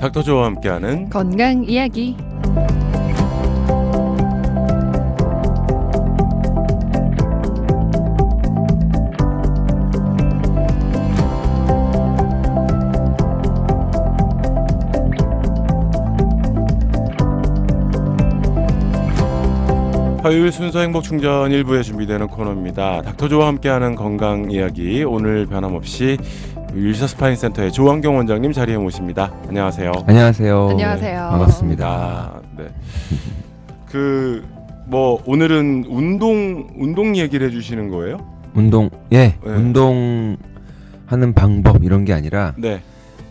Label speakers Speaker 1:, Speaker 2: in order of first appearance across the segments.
Speaker 1: 닥터조와 함께하는
Speaker 2: 건강 이야기.
Speaker 1: 화요일 순서 행복충전 1부에 준비되는 코너입니다. 닥터조와 함께하는 건강 이야기, 오늘 변함없이 윌셔 스파인 센터의 조환경 원장님 자리에 모십니다. 안녕하세요.
Speaker 3: 안녕하세요.
Speaker 2: 안녕하세요.
Speaker 3: 반갑습니다.
Speaker 1: 네. 오늘은 운동 얘기를 해주시는 거예요?
Speaker 3: 운동하는 방법 이런 게 아니라
Speaker 1: 네.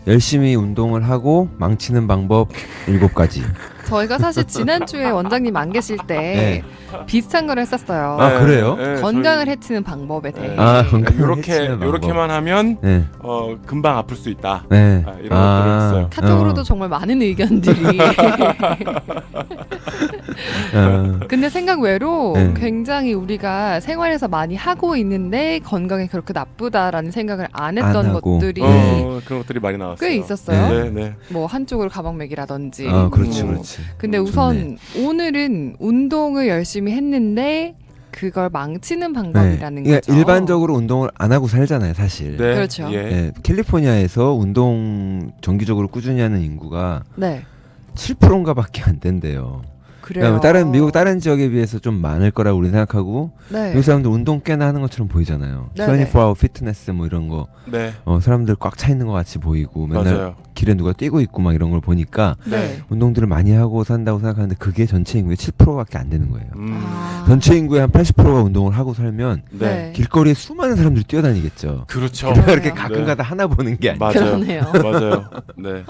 Speaker 3: 열심히 운동을 하고 망치는 방법 7가지.
Speaker 2: 저희가 사실 지난주에 원장님 안 계실 때 비슷한 걸 했었어요.
Speaker 3: 아, 그래요?
Speaker 2: 건강을 해치는 방법에 대해.
Speaker 3: 건강을 해치는 방법.
Speaker 1: 이렇게만 하면 금방 아플 수 있다.
Speaker 3: 네.
Speaker 1: 이런 것들을 했어요.
Speaker 2: 카톡으로도 정말 많은 의견들이. 근데 생각 외로 굉장히 우리가 생활에서 많이 하고 있는데 건강에 그렇게 나쁘다라는 생각을 안 했던 것들이
Speaker 1: 그런 것들이 많이 나왔어요.
Speaker 2: 꽤 있었어요.
Speaker 1: 네.
Speaker 2: 뭐 한쪽으로 가방맥이라든지.
Speaker 3: 그렇지.
Speaker 2: 근데 우선 오늘은 운동을 열심히 했는데 그걸 망치는 방법이라는 거죠.
Speaker 3: 그러니까 일반적으로 운동을 안 하고 살잖아요, 사실.
Speaker 1: 네.
Speaker 2: 그렇죠.
Speaker 3: 캘리포니아에서 운동 정기적으로 꾸준히 하는 인구가 7%인가 밖에 안 된대요.
Speaker 2: 그래요.
Speaker 3: 그러니까 미국 다른 지역에 비해서 좀 많을 거라고 우리 생각하고 미국 사람들 운동 꽤나 하는 것처럼 보이잖아요. 24hour 피트니스 뭐 이런 거 사람들 꽉 차 있는 것 같이 보이고 맨날
Speaker 1: 맞아요.
Speaker 3: 길에 누가 뛰고 있고 막 이런 걸 보니까 운동들을 많이 하고 산다고 생각하는데 그게 전체 인구의 7%밖에 안 되는 거예요. 전체 인구의 한 80%가 운동을 하고 살면 길거리에 수많은 사람들이 뛰어다니겠죠.
Speaker 1: 그렇죠.
Speaker 3: 그렇게 가끔가다 하나 보는 게 아니에요.
Speaker 2: 그러네요.
Speaker 1: 맞아요. 네.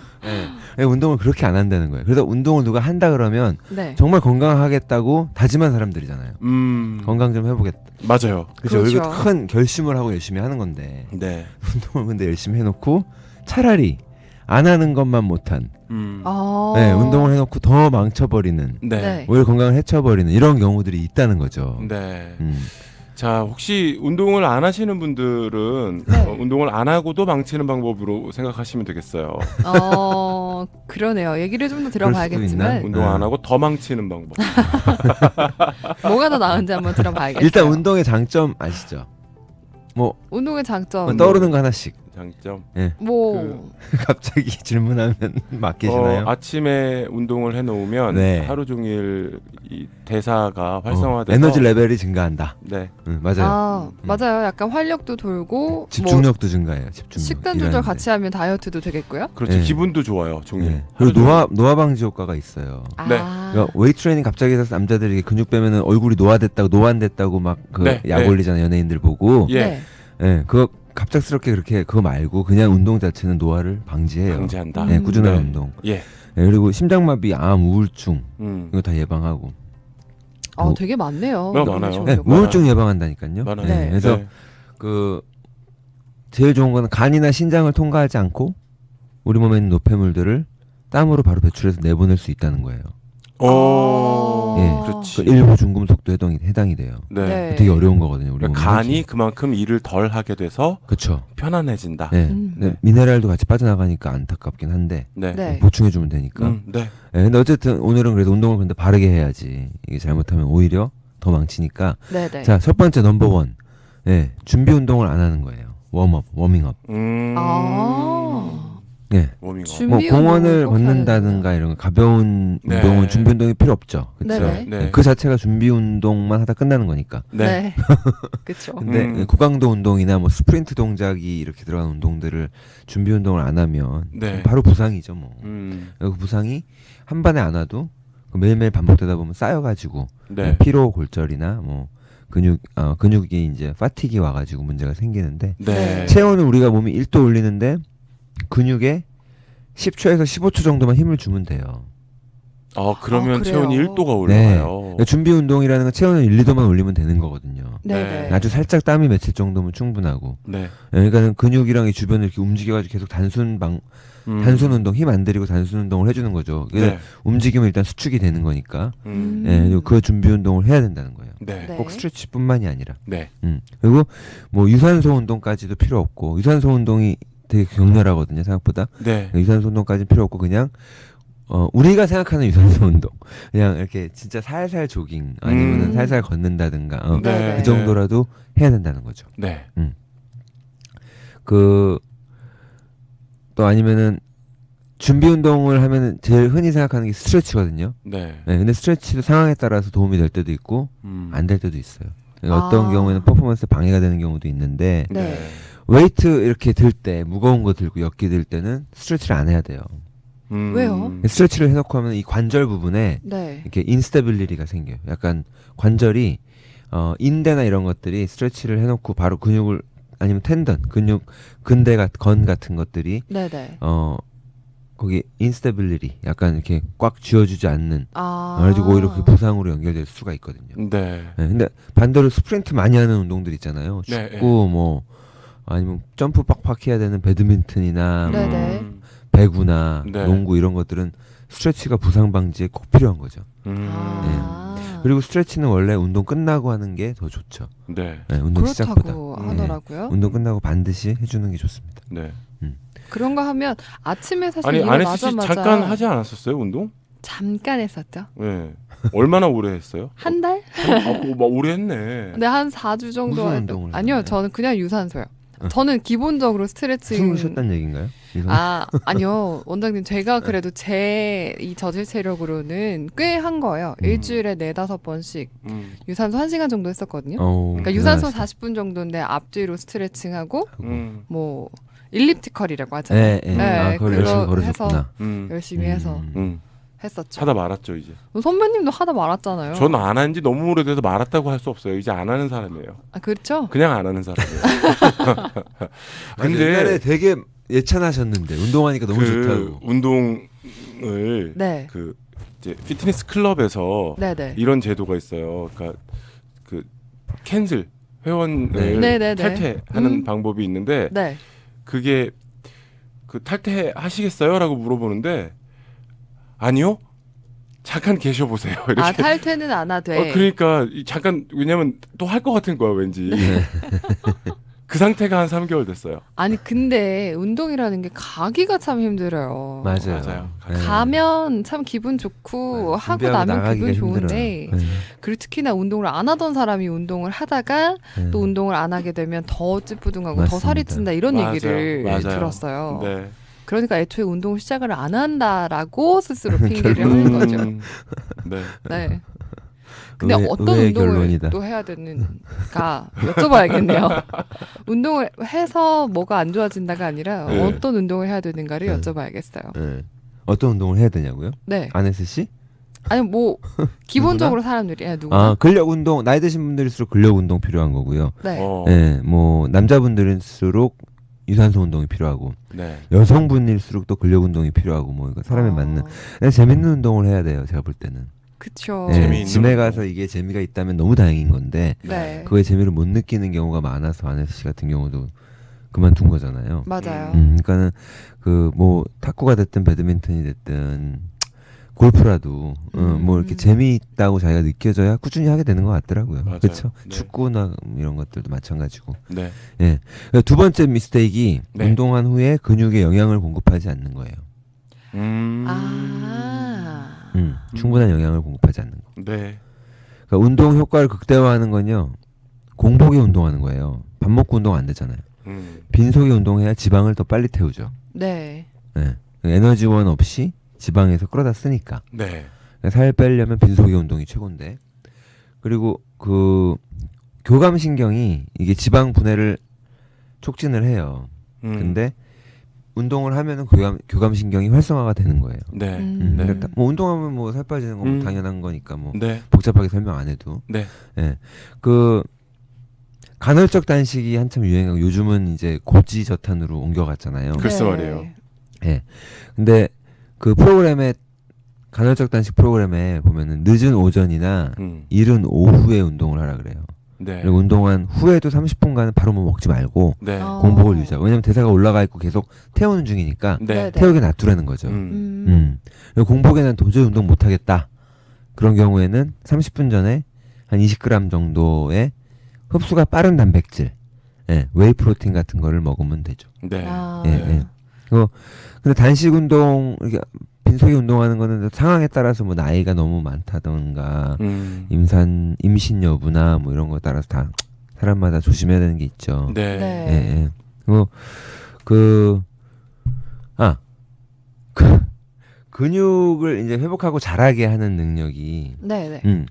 Speaker 3: 운동을 그렇게 안 한다는 거예요. 그래서 운동을 누가 한다 그러면 정말 건강하겠다고 다짐한 사람들이잖아요. 건강 좀 해보겠다.
Speaker 1: 맞아요.
Speaker 3: 그렇죠. 그리고 큰 결심을 하고 열심히 하는 건데 운동을 근데 열심히 해놓고 차라리 안 하는 것만 못한 운동을 해놓고 더 망쳐버리는 오히려 건강을 해쳐버리는 이런 경우들이 있다는 거죠.
Speaker 1: 네. 자, 혹시 운동을 안 하시는 분들은 운동을 안 하고도 망치는 방법으로 생각하시면 되겠어요.
Speaker 2: 그러네요. 얘기를 좀 더 들어봐야겠지만
Speaker 1: 운동 안 하고 더 망치는 방법.
Speaker 2: 뭐가 더 나은지 한번 들어봐야겠어요.
Speaker 3: 일단 운동의 장점 아시죠?
Speaker 2: 운동의 장점
Speaker 3: 떠오르는 거 하나씩.
Speaker 1: 장점.
Speaker 3: 갑자기 질문하면 맡기시나요?
Speaker 1: 아침에 운동을 해놓으면 하루 종일 이 대사가 활성화돼서
Speaker 3: 에너지 레벨이 증가한다.
Speaker 1: 네,
Speaker 3: 맞아요.
Speaker 2: 맞아요. 약간 활력도 돌고
Speaker 3: 집중력도 증가해요.
Speaker 2: 식단 조절 같이 하면 다이어트도 되겠고요.
Speaker 1: 그렇죠. 기분도 좋아요. 종일.
Speaker 3: 그리고 노화 방지 효과가 있어요. 그러니까 웨이트 트레이닝 갑자기 해서 남자들이 근육 빼면은 얼굴이 노안됐다고 막 약 올리잖아요. 연예인들 보고. 그거 갑작스럽게 그렇게 그거 말고 그냥 운동 자체는 노화를 방지한다. 꾸준한 운동. 그리고 심장마비, 암, 우울증 이거 다 예방하고.
Speaker 2: 되게 많네요.
Speaker 1: 많아요.
Speaker 3: 우울증 예방한다니까요. 그래서 제일 좋은 거는 간이나 신장을 통과하지 않고 우리 몸에 있는 노폐물들을 땀으로 바로 배출해서 내보낼 수 있다는 거예요.
Speaker 1: 그렇지.
Speaker 3: 일부 중금속도 해당이 돼요. 되게 어려운 거거든요. 우리
Speaker 1: 간이 그만큼 일을 덜 하게 돼서
Speaker 3: 그렇죠.
Speaker 1: 편안해진다.
Speaker 3: 미네랄도 같이 빠져나가니까 안타깝긴 한데 보충해주면 되니까. 근데 어쨌든 오늘은 그래도 운동을 근데 바르게 해야지. 이게 잘못하면 오히려 더 망치니까. 자, 첫 번째 넘버원. 준비 운동을 안 하는 거예요. 워밍업. 공원을 걷는다든가 이런 가벼운 운동은 준비 운동이 필요 없죠. 그렇죠. 그 자체가 준비 운동만 하다 끝나는 거니까.
Speaker 2: 그렇죠.
Speaker 3: 근데 고강도 운동이나 뭐 스프린트 동작이 이렇게 들어간 운동들을 준비 운동을 안 하면 바로 부상이죠, 뭐. 그 부상이 한 번에 안 와도 매일매일 반복되다 보면 쌓여가지고 피로 골절이나 뭐 근육이 이제 파티기 와가지고 문제가 생기는데 체온을 우리가 몸이 1도 올리는데 근육에 10초에서 15초 정도만 힘을 주면 돼요.
Speaker 1: 그러면 체온이 1도가 올라가요.
Speaker 3: 준비 운동이라는 건 체온을 1, 2도만 올리면 되는 거거든요. 아주 살짝 땀이 맺힐 정도면 충분하고. 그러니까는 근육이랑 이 주변을 이렇게 움직여가지고 계속 단순 운동, 힘 안 들이고 단순 운동을 해주는 거죠. 움직이면 일단 수축이 되는 거니까. 그 준비 운동을 해야 된다는 거예요. 꼭 스트레치뿐만이 아니라. 그리고 뭐 유산소 운동까지도 필요 없고, 유산소 운동이 되게 격렬하거든요, 생각보다.
Speaker 1: 네.
Speaker 3: 유산소 운동까지는 필요 없고 그냥 우리가 생각하는 유산소 운동 그냥 이렇게 진짜 살살 조깅 아니면은 살살 걷는다든가
Speaker 2: 네.
Speaker 3: 그 정도라도 해야 된다는 거죠.
Speaker 1: 네.
Speaker 3: 또 아니면은 준비 운동을 하면은 제일 흔히 생각하는 게 스트레치거든요.
Speaker 1: 네.
Speaker 3: 네, 근데 스트레치도 상황에 따라서 도움이 될 때도 있고 안 될 때도 있어요. 그러니까 어떤 경우에는 퍼포먼스에 방해가 되는 경우도 있는데
Speaker 2: 네.
Speaker 3: 웨이트 이렇게 들 때 무거운 거 들고 역기 들 때는 스트레치를 안 해야 돼요.
Speaker 2: 왜요?
Speaker 3: 스트레치를 해놓고 하면 이 관절 부분에
Speaker 2: 네.
Speaker 3: 이렇게 인스테빌리티가 생겨요. 약간 관절이 인대나 이런 것들이 스트레치를 해놓고 바로 근육을 아니면 텐던 근육 근대가 건 같은 것들이
Speaker 2: 네네.
Speaker 3: 거기 인스테빌리티 약간 이렇게 꽉 쥐어주지 않는 그래가지고 오히려 그 부상으로 연결될 수가 있거든요.
Speaker 1: 네.
Speaker 3: 네, 근데 반대로 스프린트 많이 하는 운동들 있잖아요. 축구
Speaker 1: 네, 네.
Speaker 3: 뭐 아니면 점프 빡빡 해야 되는 배드민턴이나
Speaker 2: 네네.
Speaker 3: 배구나
Speaker 1: 네.
Speaker 3: 농구 이런 것들은 스트레치가 부상 방지에 꼭 필요한 거죠. 그리고 스트레치는 원래 운동 끝나고 하는 게 더 좋죠.
Speaker 1: 네.
Speaker 3: 네, 운동 시작보다.
Speaker 2: 그렇다고 하더라고요.
Speaker 3: 운동 끝나고 반드시 해주는 게 좋습니다.
Speaker 1: 네.
Speaker 2: 그런 거 하면 아침에 사실
Speaker 1: 아니 안혜수 씨
Speaker 2: 일어나자마자
Speaker 1: 잠깐 하지 않았었어요 운동?
Speaker 2: 잠깐 했었죠.
Speaker 1: 네. 얼마나 오래 했어요?
Speaker 2: 한 달?
Speaker 1: 막 오래 했네.
Speaker 2: 네, 한 4주 정도
Speaker 3: 무슨
Speaker 2: 했던.
Speaker 3: 운동을
Speaker 2: 아니요,
Speaker 3: 하나요?
Speaker 2: 저는 그냥 유산소요. 저는 기본적으로 스트레칭.
Speaker 3: 숨을 쉬었다는 얘기인가요?
Speaker 2: 아니요. 원장님, 제가 그래도 제 이 저질 체력으로는 꽤 한 거예요. 일주일에 4-5번씩 유산소 1시간 정도 했었거든요. 그러니까 유산소 40분 정도인데 앞뒤로 스트레칭하고 뭐 일리프티컬이라고 하잖아요.
Speaker 3: 네, 그걸 열심히 걸으셨구나.
Speaker 2: 열심히 해서 했었죠.
Speaker 1: 하다 말았죠 이제.
Speaker 2: 선배님도 하다 말았잖아요.
Speaker 1: 전 안 한 지 너무 오래돼서 말았다고 할 수 없어요. 이제 안 하는 사람이에요.
Speaker 2: 아, 그렇죠?
Speaker 1: 그냥 안 하는 사람이에요.
Speaker 3: 근데 옛날에 되게 예찬하셨는데 운동하니까 너무 좋다고.
Speaker 1: 운동을
Speaker 2: 네.
Speaker 1: 그 이제 피트니스 클럽에서
Speaker 2: 네네.
Speaker 1: 이런 제도가 있어요. 그러니까 그 캔슬 회원을
Speaker 2: 네네네.
Speaker 1: 탈퇴하는 방법이 있는데
Speaker 2: 네.
Speaker 1: 그게 그 탈퇴하시겠어요?라고 물어보는데 아니요. 잠깐 계셔보세요. 이렇게.
Speaker 2: 아, 탈퇴는 안 하되.
Speaker 1: 그러니까 잠깐 왜냐면 또 할 것 같은 거야 왠지. 그 상태가 한 3개월 됐어요.
Speaker 2: 아니 근데 운동이라는 게 가기가 참 힘들어요.
Speaker 1: 맞아요.
Speaker 2: 가면 참 기분 좋고 하고 나면 기분 좋은데 그리고 특히나 운동을 안 하던 사람이 운동을 하다가 또 운동을 안 하게 되면 더 찌뿌둥하고
Speaker 3: 맞습니다.
Speaker 2: 더 살이 찐다 이런
Speaker 1: 맞아요.
Speaker 2: 얘기를
Speaker 1: 맞아요.
Speaker 2: 들었어요.
Speaker 1: 네.
Speaker 2: 그러니까 애초에 운동을 시작을 안 한다라고 스스로 핑계를 하는 거죠.
Speaker 1: 네.
Speaker 2: 네. 근데 어떤 운동을
Speaker 3: 결론이다.
Speaker 2: 또 해야 되는가 여쭤봐야겠네요. 운동을 해서 뭐가 안 좋아진다가 아니라
Speaker 1: 네.
Speaker 2: 어떤 운동을 해야 되는가를 여쭤봐야겠어요.
Speaker 3: 네. 어떤 운동을 해야 되냐고요?
Speaker 2: 네.
Speaker 3: 안혜수 씨?
Speaker 2: 아니 뭐 기본적으로 사람들이 누구나?
Speaker 3: 근력 운동 나이 드신 분들일수록 근력 운동 필요한 거고요.
Speaker 2: 네.
Speaker 3: 네, 뭐 남자분들일수록 유산소 운동이 필요하고
Speaker 1: 네.
Speaker 3: 여성분일수록 또 근력 운동이 필요하고 뭐 이거 사람에 맞는 그냥 재밌는 운동을 해야 돼요. 제가 볼 때는.
Speaker 2: 그쵸.
Speaker 3: 네, 짐에 가서 이게 재미가 있다면 너무 다행인 건데
Speaker 2: 네.
Speaker 3: 그거에 재미를 못 느끼는 경우가 많아서 안혜수 씨 같은 경우도 그만둔 거잖아요.
Speaker 2: 맞아요.
Speaker 3: 그러니까는 그 뭐 탁구가 됐든 배드민턴이 됐든 골프라도 뭐 이렇게 재미있다고 자기가 느껴져야 꾸준히 하게 되는 것 같더라고요. 그렇죠?
Speaker 1: 네.
Speaker 3: 축구나 이런 것들도 마찬가지고.
Speaker 1: 네.
Speaker 3: 예. 두 번째 미스테이크가
Speaker 1: 네.
Speaker 3: 운동한 후에 근육에 영향을 공급하지 않는 거예요. 충분한 영향을 공급하지 않는 거.
Speaker 1: 네.
Speaker 3: 그러니까 운동 효과를 극대화하는 건요. 공복에 운동하는 거예요. 밥 먹고 운동 안 되잖아요. 빈속에 운동해야 지방을 더 빨리 태우죠.
Speaker 2: 네.
Speaker 3: 네. 에너지원 없이 지방에서 끌어다 쓰니까.
Speaker 1: 네.
Speaker 3: 살 빼려면 빈속의 운동이 최고인데. 그리고 그 교감신경이 이게 지방 분해를 촉진을 해요. 근데 운동을 하면은 교감신경이 활성화가 되는 거예요.
Speaker 1: 네.
Speaker 3: 네. 그러니까 뭐 운동하면 뭐 살 빠지는 건 당연한 거니까 뭐
Speaker 1: 네.
Speaker 3: 복잡하게 설명 안 해도.
Speaker 1: 네.
Speaker 3: 네. 그 간헐적 단식이 한참 유행하고 요즘은 이제 고지저탄으로 옮겨갔잖아요.
Speaker 1: 글쎄 말이에요.
Speaker 3: 네. 근데 그 프로그램에 간헐적 단식 프로그램에 보면은 늦은 오전이나 이른 오후에 운동을 하라 그래요.
Speaker 1: 네.
Speaker 3: 그리고 운동한 후에도 30분간은 바로 뭐 먹지 말고
Speaker 1: 네.
Speaker 3: 공복을 유지하고 왜냐면 대사가 올라가 있고 계속 태우는 중이니까
Speaker 1: 네.
Speaker 3: 태우게 놔두라는 거죠. 그리고 공복에는 도저히 운동 못 하겠다. 그런 경우에는 30분 전에 한 20g 정도의 흡수가 빠른 단백질 예, 웨이 프로틴 같은 거를 먹으면 되죠.
Speaker 1: 네.
Speaker 3: 예, 예. 근데 단식 운동 이렇게 빈속에 운동하는 거는 상황에 따라서 뭐 나이가 너무 많다던가 임신 여부나 뭐 이런 거 따라서 다 사람마다 조심해야 되는 게 있죠.
Speaker 1: 네.
Speaker 2: 네.
Speaker 3: 예, 예. 근육을 이제 회복하고 자라게 하는 능력이
Speaker 2: 네.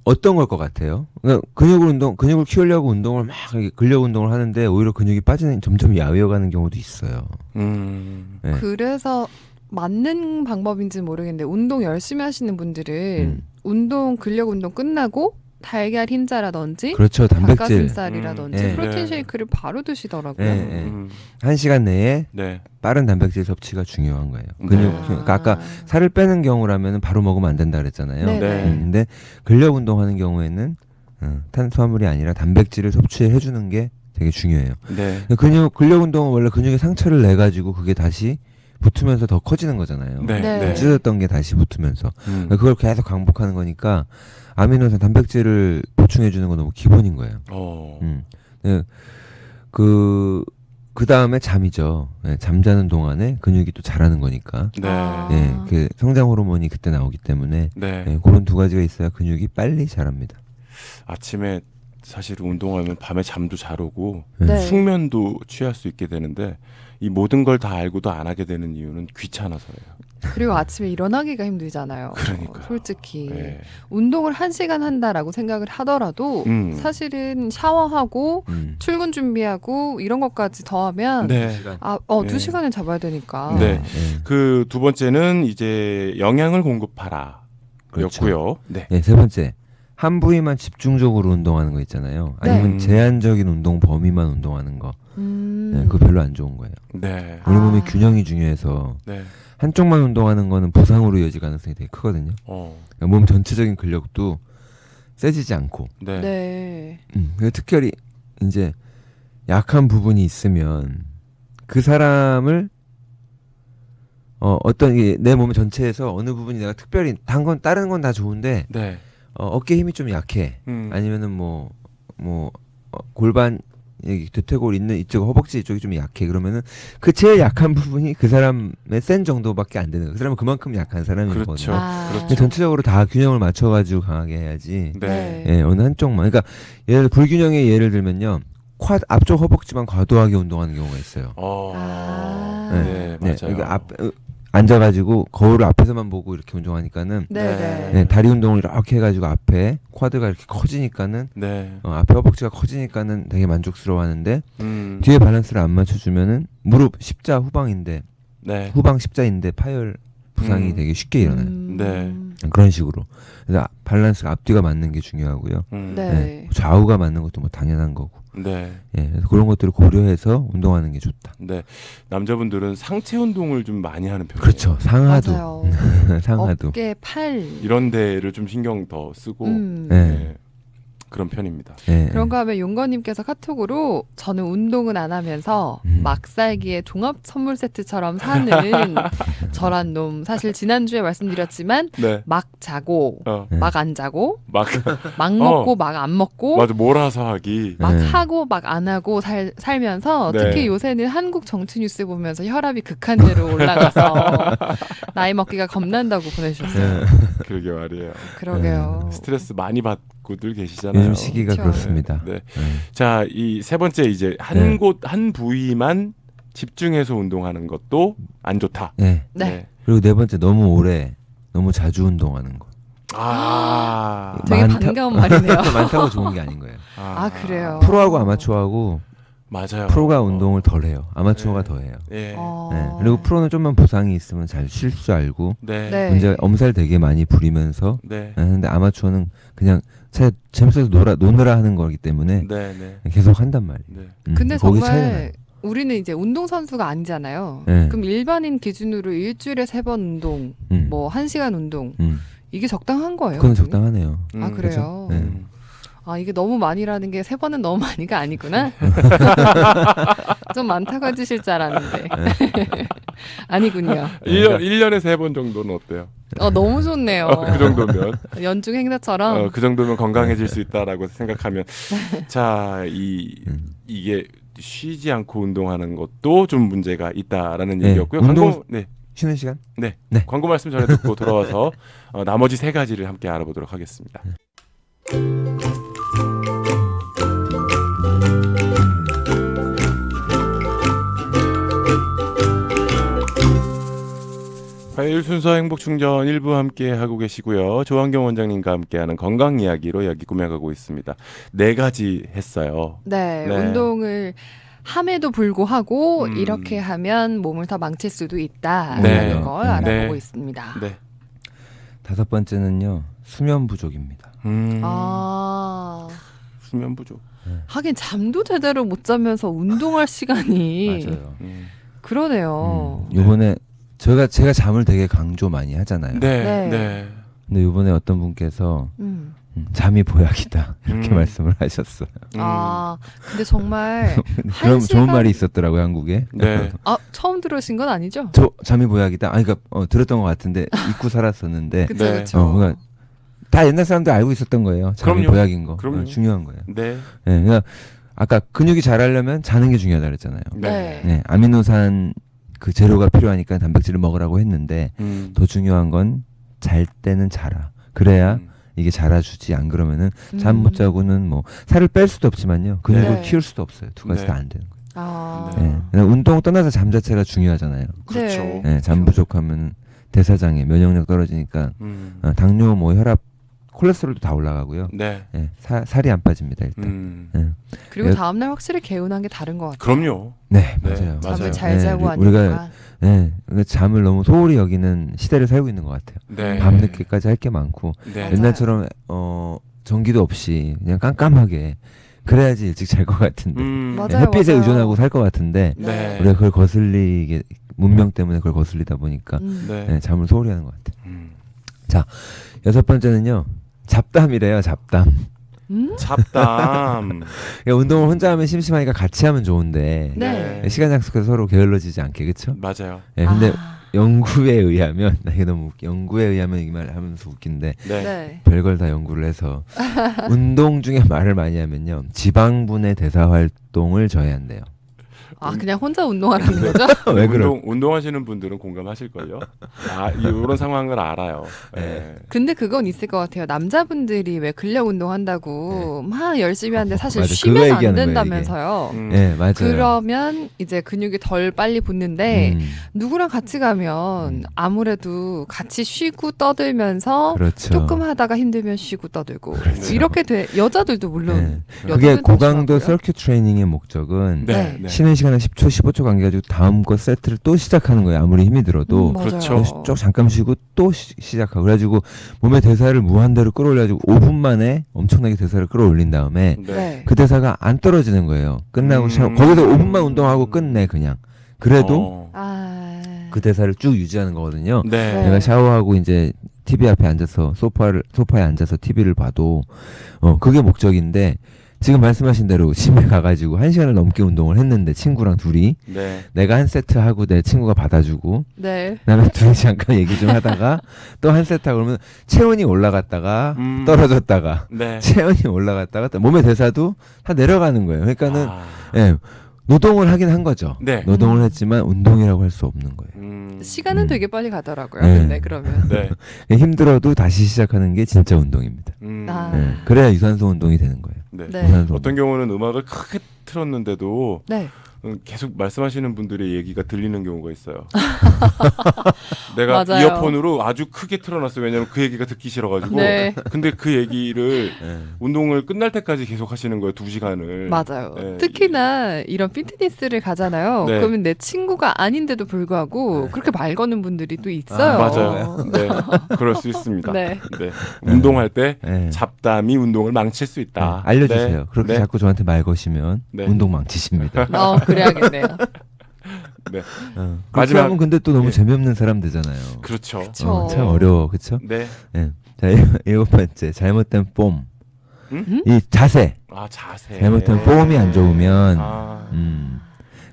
Speaker 3: 어떤 걸 것 같아요? 그러니까 근육을 키우려고 운동을 막 근력 운동을 하는데 오히려 근육이 빠지는 점점 야위어가는 경우도 있어요. 네.
Speaker 2: 그래서 맞는 방법인지는 모르겠는데 운동 열심히 하시는 분들은 근력 운동 끝나고 달걀 흰자라든지
Speaker 3: 그렇죠. 단백질
Speaker 2: 닭가슴살이라든지 프로틴 쉐이크를 바로 드시더라고요.
Speaker 3: 1시간 내에
Speaker 1: 네.
Speaker 3: 빠른 단백질 섭취가 중요한 거예요. 그러니까 아까 살을 빼는 경우라면 바로 먹으면 안 된다 그랬잖아요. 근데 근력 운동하는 경우에는 탄수화물이 아니라 단백질을 섭취해 주는 게 되게 중요해요.
Speaker 1: 네.
Speaker 3: 근력 운동은 원래 근육에 상처를 내 가지고 그게 다시 붙으면서 더 커지는 거잖아요.
Speaker 1: 네.
Speaker 3: 찢어졌던 게 다시 붙으면서 그걸 계속 반복하는 거니까 아미노산 단백질을 보충해 주는 건 너무 기본인 거예요. 그 다음에 잠이죠. 네, 잠자는 동안에 근육이 또 자라는 거니까. 네, 그 성장 호르몬이 그때 나오기 때문에 그런 두 가지가 있어야 근육이 빨리 자랍니다.
Speaker 1: 아침에 사실 운동하면 밤에 잠도 잘 오고
Speaker 2: 네.
Speaker 1: 숙면도 취할 수 있게 되는데 이 모든 걸 다 알고도 안 하게 되는 이유는 귀찮아서예요.
Speaker 2: 그리고 아침에 일어나기가 힘들잖아요.
Speaker 1: 그러니까요.
Speaker 2: 솔직히
Speaker 1: 네.
Speaker 2: 운동을 1시간 한다라고 생각을 하더라도 사실은 샤워하고 출근 준비하고 이런 것까지 더하면
Speaker 1: 네.
Speaker 2: 2시간을 잡아야 되니까.
Speaker 1: 네. 그 두 번째는 이제 영양을 공급하라.
Speaker 3: 그렇죠.
Speaker 1: 였고요. 네.
Speaker 3: 네, 세 번째. 한 부위만 집중적으로 운동하는 거 있잖아요. 아니면 제한적인 운동 범위만 운동하는 거. 네, 그거 별로 안 좋은 거예요.
Speaker 1: 네.
Speaker 3: 우리 몸의 균형이 중요해서 한쪽만 운동하는 거는 부상으로 이어질 가능성이 되게 크거든요. 그러니까 몸 전체적인 근력도 세지지 않고.
Speaker 2: 네.
Speaker 3: 특별히 이제 약한 부분이 있으면 그 사람을 어떤 내 몸 전체에서 어느 부분이 내가 특별히 다른 건 다 좋은데 어깨 힘이 좀 약해. 아니면은 골반 여기 대퇴골 있는 이쪽 허벅지 이쪽이 좀 약해. 그러면은 그 제일 약한 부분이 그 사람의 센 정도밖에 안 되는 거예요. 그 사람은 그만큼 약한 사람이거든요.
Speaker 1: 그렇죠.
Speaker 3: 근데 전체적으로 다 균형을 맞춰가지고 강하게 해야지.
Speaker 1: 네.
Speaker 3: 어느 한쪽만. 그러니까 불균형의 예를 들면요. 앞쪽 허벅지만 과도하게 운동하는 경우가 있어요.
Speaker 1: 네, 맞아요.
Speaker 3: 그러니까 앉아가지고 거울을 앞에서만 보고 이렇게 운동하니까는 다리 운동을 이렇게 해가지고 앞에 쿼드가 이렇게 커지니까는 앞에 허벅지가 커지니까는 되게 만족스러워하는데 뒤에 밸런스를 안 맞춰주면은 무릎 십자 후방인데 후방 십자인데 파열 부상이 되게 쉽게 일어나요. 그런 식으로. 그래서 밸런스가 앞뒤가 맞는 게 중요하고요. 좌우가 맞는 것도 뭐 당연한 거고. 그래서 그런 것들을 고려해서 운동하는 게 좋다.
Speaker 1: 남자분들은 상체 운동을 좀 많이 하는 편이에요.
Speaker 3: 그렇죠. 상하도. 상하도.
Speaker 2: 어깨, 팔
Speaker 1: 이런 데를 좀 신경 더 쓰고 그런 편입니다.
Speaker 2: 그런가 하면 용건님께서 카톡으로 저는 운동은 안 하면서 막 살기에 종합 선물 세트처럼 사는 저란 놈. 사실 지난주에 말씀드렸지만 막 자고 막 안 자고 막 먹고 막 안 먹고
Speaker 1: 맞아, 몰아서 하기
Speaker 2: 막 하고 막 안 하고 살면서 특히 요새는 한국 정치 뉴스 보면서 혈압이 극한대로 올라가서 나이 먹기가 겁난다고 보내주셨어요.
Speaker 1: 그러게 말이에요.
Speaker 2: 그러게요.
Speaker 1: 스트레스 많이 받고들 계시잖아요.
Speaker 3: 요즘 시기가 그렇습니다.
Speaker 1: 자, 이 세 번째 이제 한 부위만 집중해서 운동하는 것도 안 좋다.
Speaker 3: 그리고 네 번째 너무 자주 운동하는 거.
Speaker 2: 되게 반가운 말이네요.
Speaker 3: 많다고 좋은 게 아닌 거예요.
Speaker 2: 그래요.
Speaker 3: 프로하고 아마추어하고
Speaker 1: 맞아요.
Speaker 3: 프로가 운동을 덜 해요. 아마추어가 더 해요. 그리고 프로는 좀만 부상이 있으면 잘 쉴 줄 알고 문제가 엄살 되게 많이 부리면서 근데 아마추어는 그냥 재밌어서 노느라 하는 거기 때문에 계속 한단 말이에요.
Speaker 2: 근데 정말 우리는 이제 운동선수가 아니잖아요. 그럼 일반인 기준으로 일주일에 3번 운동, 뭐 1시간 운동 이게 적당한 거예요?
Speaker 3: 그건 적당하네요.
Speaker 2: 그래요? 이게 너무 많이라는 게 3번은 너무 많이가 아니구나. 좀 많다고 해주실 줄 알았는데. 아니군요.
Speaker 1: 1년에 3번 정도는 어때요?
Speaker 2: 너무 좋네요.
Speaker 1: 그 정도면
Speaker 2: 연중 행사처럼
Speaker 1: 그 정도면 건강해질 수 있다라고 생각하면 자, 이게 쉬지 않고 운동하는 것도 좀 문제가 있다라는 얘기였고요. 광고
Speaker 3: 쉬는 시간?
Speaker 1: 네. 광고 말씀 전에 듣고 돌아와서 나머지 3가지를 함께 알아보도록 하겠습니다. 화요일 순서 행복충전 1부 함께 하고 계시고요. 조환경 원장님과 함께하는 건강 이야기로 여기 꾸며가고 있습니다. 4가지 했어요.
Speaker 2: 네. 운동을 함에도 불구하고 이렇게 하면 몸을 더 망칠 수도 있다라는 걸 알아보고 있습니다.
Speaker 1: 네.
Speaker 3: 5번째는요. 수면 부족입니다.
Speaker 1: 수면 부족.
Speaker 2: 하긴 잠도 제대로 못 자면서 운동할 시간이
Speaker 3: 맞아요.
Speaker 2: 그러네요.
Speaker 3: 요번에 제가 잠을 되게 강조 많이 하잖아요.
Speaker 1: 네.
Speaker 3: 근데 요번에 어떤 분께서 잠이 보약이다 이렇게 말씀을 하셨어요.
Speaker 2: 근데 정말
Speaker 3: 그럼 좋은 말이 있었더라고요, 한국에.
Speaker 1: 네.
Speaker 2: 처음 들으신 건 아니죠?
Speaker 3: 저 잠이 보약이다. 그러니까 들었던 것 같은데 잊고 살았었는데.
Speaker 2: 그렇죠.
Speaker 3: 그러니까 다 옛날 사람들 알고 있었던 거예요. 잠이
Speaker 1: 그럼요.
Speaker 3: 보약인 거.
Speaker 1: 그럼요.
Speaker 3: 중요한 거예요.
Speaker 1: 네.
Speaker 3: 그러니까 아까 근육이 자라려면 자는 게 중요하다 그랬잖아요.
Speaker 2: 네.
Speaker 3: 아미노산 그 재료가 필요하니까 단백질을 먹으라고 했는데 더 중요한 건 잘 때는 자라. 그래야 이게 자라주지. 안 그러면은 잠 못 자고는 뭐 살을 뺄 수도 없지만요. 근육을 키울 수도 없어요. 2가지 다 안 되는 거예요. 운동 떠나서 잠 자체가 중요하잖아요.
Speaker 1: 그렇죠.
Speaker 3: 잠 부족하면 대사장애, 면역력 떨어지니까 당뇨, 혈압, 콜레스테롤도 다 올라가고요. 살이 안 빠집니다 일단.
Speaker 2: 그리고 다음날 확실히 개운한 게 다른 것 같아요.
Speaker 1: 그럼요.
Speaker 3: 네, 맞아요.
Speaker 2: 잠을 잘 자고 하니까.
Speaker 3: 우리가 잠을 너무 소홀히 여기는 시대를 살고 있는 것 같아요. 밤늦게까지 할 게 많고 옛날처럼 전기도 없이 그냥 깜깜하게 그래야지 일찍 잘 것 같은데 햇빛에 의존하고 살 것 같은데 우리가 그걸 거슬리게 문명 때문에 그걸 거슬리다 보니까 잠을 소홀히 하는 것 같아요. 자, 6번째는요. 잡담이래요. 잡담.
Speaker 1: 잡담.
Speaker 3: 운동을 혼자 하면 심심하니까 같이 하면 좋은데 시간 약속해서 서로 게을러지지 않게, 그렇죠?
Speaker 1: 맞아요.
Speaker 3: 근데 연구에 의하면 이게 너무 연구에 의하면 이 말 하면서 웃긴데 별걸 다 연구를 해서 운동 중에 말을 많이 하면요 지방분해 대사 활동을 저해한대요.
Speaker 2: 그냥 혼자 운동하라는 거죠?
Speaker 3: 왜
Speaker 1: 운동하시는 분들은 공감하실걸요? 이런 상황을 알아요.
Speaker 2: 근데 그건 있을 것 같아요. 남자분들이 왜 근력 운동한다고 막 열심히 하는데 사실 쉬면 안 된다면서요.
Speaker 3: 맞아요.
Speaker 2: 그러면 이제 근육이 덜 빨리 붙는데 누구랑 같이 가면 아무래도 같이 쉬고 떠들면서 조금 하다가 힘들면 쉬고 떠들고 이렇게 여자들도 물론
Speaker 3: 그게 고강도 서큐트 트레이닝의 목적은 쉬는 시간에 10초, 15초 관계가지고 다음 거 세트를 또 시작하는 거예요. 아무리 힘이 들어도.
Speaker 1: 그렇죠.
Speaker 3: 쭉 잠깐 쉬고 또 시작하고. 그래가지고 몸의 대사를 무한대로 끌어올려가지고 5분 만에 엄청나게 대사를 끌어올린 다음에 그 대사가 안 떨어지는 거예요. 끝나고 거기서 5분만 운동하고 끝내 그냥. 그래도 그 대사를 쭉 유지하는 거거든요. 내가 샤워하고 이제 TV 앞에 앉아서 소파에 앉아서 TV를 봐도 그게 목적인데 지금 말씀하신 대로 심해 가가지고 1시간을 넘게 운동을 했는데 친구랑 둘이 내가 한 세트 하고 내 친구가 받아주고 그다음에 둘이 잠깐 얘기 좀 하다가 또 한 세트 하고 그러면 체온이 올라갔다가 떨어졌다가 체온이 올라갔다가 몸의 대사도 다 내려가는 거예요. 그러니까는 노동을 하긴 한 거죠. 노동을 했지만 운동이라고 할 수 없는 거예요.
Speaker 2: 시간은 되게 빨리 가더라고요. 근데 그러면
Speaker 3: 힘들어도 다시 시작하는 게 진짜 운동입니다. 그래야 유산소 운동이 되는 거예요.
Speaker 1: 어떤 경우는 음악을 크게 틀었는데도 계속 말씀하시는 분들의 얘기가 들리는 경우가 있어요. 내가
Speaker 2: 맞아요.
Speaker 1: 이어폰으로 아주 크게 틀어놨어요. 왜냐면 그 얘기가 듣기 싫어가지고. 근데 그 얘기를 운동을 끝날 때까지 계속 하시는 거예요. 2시간을.
Speaker 2: 맞아요. 특히나 이런 피트니스를 가잖아요. 그러면 내 친구가 아닌데도 불구하고 그렇게 말 거는 분들이 또 있어요.
Speaker 1: 맞아요. 그럴 수 있습니다. 운동할 때 잡담이 운동을 망칠 수 있다.
Speaker 3: 알려주세요. 그렇게 자꾸 저한테 말 거시면 운동 망치십니다.
Speaker 2: 그래야겠네요.
Speaker 3: 마지막은 근데 또 너무 재미없는 사람 되잖아요.
Speaker 1: 그렇죠.
Speaker 3: 참 어려워, 그렇죠? 자, 7번째 잘못된 폼. 이 자세.
Speaker 1: 자세.
Speaker 3: 잘못된 폼이 안 좋으면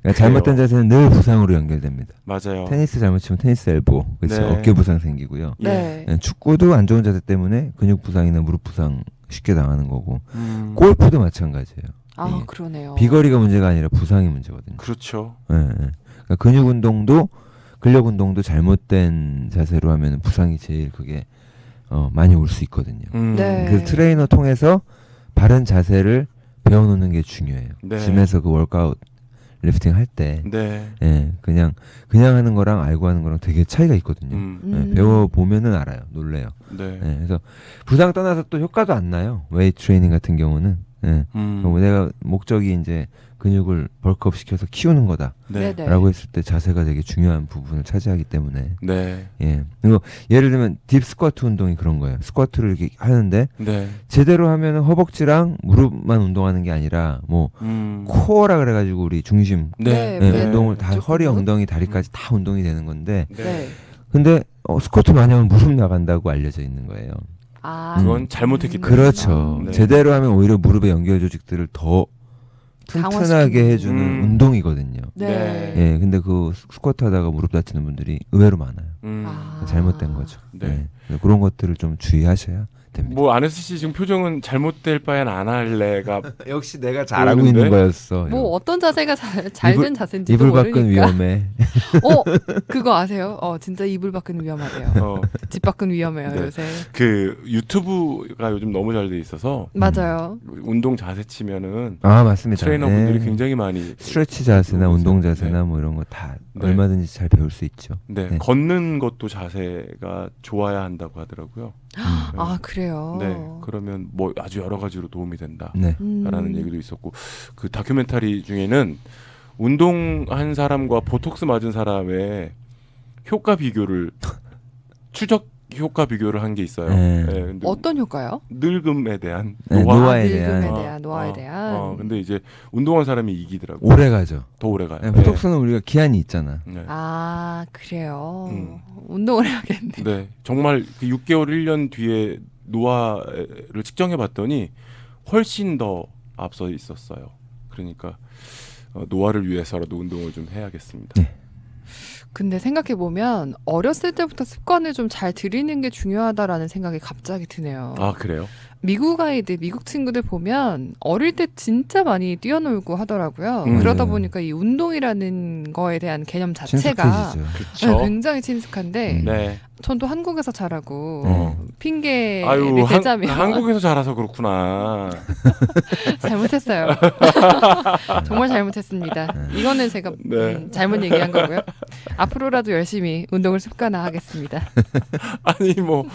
Speaker 3: 그러니까 잘못된 자세는 늘 부상으로 연결됩니다.
Speaker 1: 맞아요.
Speaker 3: 테니스 잘못 치면 테니스 엘보, 그렇죠.
Speaker 1: 네.
Speaker 3: 어깨 부상 생기고요.
Speaker 2: 네.
Speaker 3: 축구도 안 좋은 자세 때문에 근육 부상이나 무릎 부상 쉽게 당하는 거고 골프도 마찬가지예요.
Speaker 2: 아,
Speaker 3: 예.
Speaker 2: 그러네요.
Speaker 3: 비거리가 문제가 아니라 부상이 문제거든요.
Speaker 1: 그렇죠.
Speaker 3: 예, 예. 그러니까 근육 운동도 근력 운동도 잘못된 자세로 하면 부상이 제일 그게 많이 올 수 있거든요.
Speaker 2: 네.
Speaker 3: 그래서 트레이너 통해서 바른 자세를 배워놓는 게 중요해요.
Speaker 1: 네.
Speaker 3: 짐에서 그 월크아웃 리프팅 할 때,
Speaker 1: 네.
Speaker 3: 예, 그냥 하는 거랑 알고 하는 거랑 되게 차이가 있거든요. 예, 배워 보면은 알아요. 놀래요.
Speaker 1: 네.
Speaker 3: 예, 그래서 부상 떠나서 또 효과도 안 나요. 웨이트 트레이닝 같은 경우는. 예. 내가 목적이 이제 근육을 벌크업 시켜서 키우는 거다라고
Speaker 1: 네.
Speaker 3: 했을 때 자세가 되게 중요한 부분을 차지하기 때문에.
Speaker 1: 네.
Speaker 3: 예. 그리고 예를 들면 딥 스쿼트 운동이 그런 거예요. 스쿼트를 이렇게 하는데
Speaker 1: 네.
Speaker 3: 제대로 하면은 허벅지랑 무릎만 운동하는 게 아니라 뭐 코어라 그래가지고 우리 중심
Speaker 2: 네.
Speaker 3: 예,
Speaker 2: 네.
Speaker 3: 운동을 다
Speaker 2: 쭉
Speaker 3: 허리,
Speaker 2: 운동?
Speaker 3: 엉덩이, 다리까지 다 운동이 되는 건데
Speaker 2: 네.
Speaker 3: 근데 스쿼트 많이 하면 무릎 나간다고 알려져 있는 거예요.
Speaker 2: 아,
Speaker 1: 그건 잘못했기 때문에.
Speaker 3: 그렇죠.
Speaker 1: 네.
Speaker 3: 제대로 하면 오히려 무릎의 연결 조직들을 더 튼튼하게
Speaker 2: 강화시키는.
Speaker 3: 해주는 운동이거든요.
Speaker 2: 네.
Speaker 3: 예, 근데 그 스쿼트 하다가 무릎 다치는 분들이 의외로 많아요.
Speaker 2: 아.
Speaker 3: 잘못된 거죠.
Speaker 1: 네.
Speaker 3: 네. 그런 것들을 좀 주의하셔야 됩니다.
Speaker 1: 뭐 안혜수 씨 지금 표정은 잘못될 바엔 안 할래가
Speaker 3: 역시 내가
Speaker 1: 잘하고
Speaker 3: 잘하고
Speaker 1: 있는
Speaker 3: 있는 거였어.
Speaker 2: 뭐 어떤 자세가 잘된 자세인지도
Speaker 3: 이불
Speaker 2: 모르니까.
Speaker 3: 밖은 위험해.
Speaker 2: 그거 아세요? 진짜 이불 밖은 위험하대요. 집 밖은 위험해요,
Speaker 1: 네.
Speaker 2: 요새.
Speaker 1: 그 유튜브가 요즘 너무 잘 돼 있어서
Speaker 2: 맞아요.
Speaker 1: 운동 자세 치면은
Speaker 3: 아 맞습니다.
Speaker 1: 트레이너분들이
Speaker 3: 네.
Speaker 1: 굉장히 많이
Speaker 3: 스트레치 자세나
Speaker 1: 그러고
Speaker 3: 운동
Speaker 1: 있어요.
Speaker 3: 자세나 뭐 이런 거 다
Speaker 1: 네.
Speaker 3: 얼마든지 잘 배울 수 있죠.
Speaker 1: 네,
Speaker 3: 네.
Speaker 1: 걷는 것도 자세가 좋아야 한다고 하더라고요.
Speaker 2: 아, 그래요?
Speaker 1: 네, 그러면 뭐 아주 여러 가지로 도움이 된다라는
Speaker 3: 네.
Speaker 1: 얘기도 있었고 그 다큐멘터리 중에는 운동한 사람과 보톡스 맞은 사람의 효과 비교를 추적 효과 비교를 한 게 있어요.
Speaker 3: 네.
Speaker 1: 네, 근데
Speaker 2: 어떤 효과요?
Speaker 1: 늙음에 대한
Speaker 3: 네,
Speaker 1: 노화.
Speaker 3: 노화에
Speaker 2: 늙음에
Speaker 3: 대한.
Speaker 2: 대한, 노화에 대한.
Speaker 1: 근데 이제 운동한 사람이 이기더라고요.
Speaker 3: 오래 가죠.
Speaker 1: 더 오래 가요.
Speaker 3: 네, 보톡스는 우리가 기한이 있잖아.
Speaker 1: 네.
Speaker 2: 아, 그래요?
Speaker 1: 음.
Speaker 2: 운동을 해야겠네.
Speaker 1: 네, 정말 그 6개월, 1년 뒤에 노화를 측정해 봤더니 훨씬 더 앞서 있었어요. 그러니까 노화를 위해서라도 운동을 좀 해야겠습니다.
Speaker 3: 네.
Speaker 2: 근데 생각해보면 어렸을 때부터 습관을 좀 잘 들이는 게 중요하다라는 생각이 갑자기 드네요.
Speaker 1: 아, 그래요?
Speaker 2: 미국 아이들, 미국 친구들 보면 어릴 때 진짜 많이 뛰어놀고 하더라고요.
Speaker 1: 네.
Speaker 2: 그러다 보니까 이 운동이라는 거에 대한 개념 자체가
Speaker 3: 친숙해지죠.
Speaker 2: 네, 굉장히 친숙한데
Speaker 1: 네.
Speaker 2: 전 또 한국에서 자라고
Speaker 3: 어.
Speaker 2: 핑계를
Speaker 1: 아유,
Speaker 2: 대자면
Speaker 1: 한국에서 자라서 그렇구나.
Speaker 2: 잘못했어요. 정말 잘못했습니다. 이거는 제가
Speaker 1: 네.
Speaker 2: 잘못 얘기한 거고요. 앞으로라도 열심히 운동을 습관화하겠습니다.
Speaker 1: 아니 뭐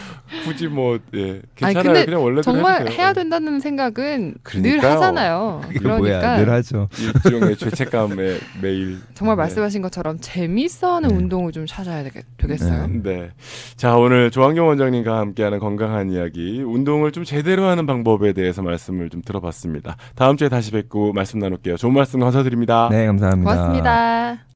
Speaker 1: 굳이 뭐 예, 괜찮아요.
Speaker 2: 근데
Speaker 1: 그냥 원래대로
Speaker 2: 정말
Speaker 1: 해주세요.
Speaker 2: 해야 된다는 생각은 늘
Speaker 1: 그러니까요.
Speaker 2: 하잖아요.
Speaker 3: 그게
Speaker 2: 그러니까
Speaker 3: 뭐야, 늘 하죠.
Speaker 1: 일종의 죄책감에 매일.
Speaker 2: 정말
Speaker 1: 네.
Speaker 2: 말씀하신 것처럼 재미있어하는
Speaker 3: 네.
Speaker 2: 운동을 좀 찾아야 되겠어요.
Speaker 1: 네. 자, 오늘 조한경 원장님과 함께하는 건강한 이야기, 운동을 좀 제대로 하는 방법에 대해서 말씀을 좀 들어봤습니다. 다음 주에 다시 뵙고 말씀 나눌게요. 좋은 말씀 감사드립니다.
Speaker 3: 네, 감사합니다.
Speaker 2: 고맙습니다.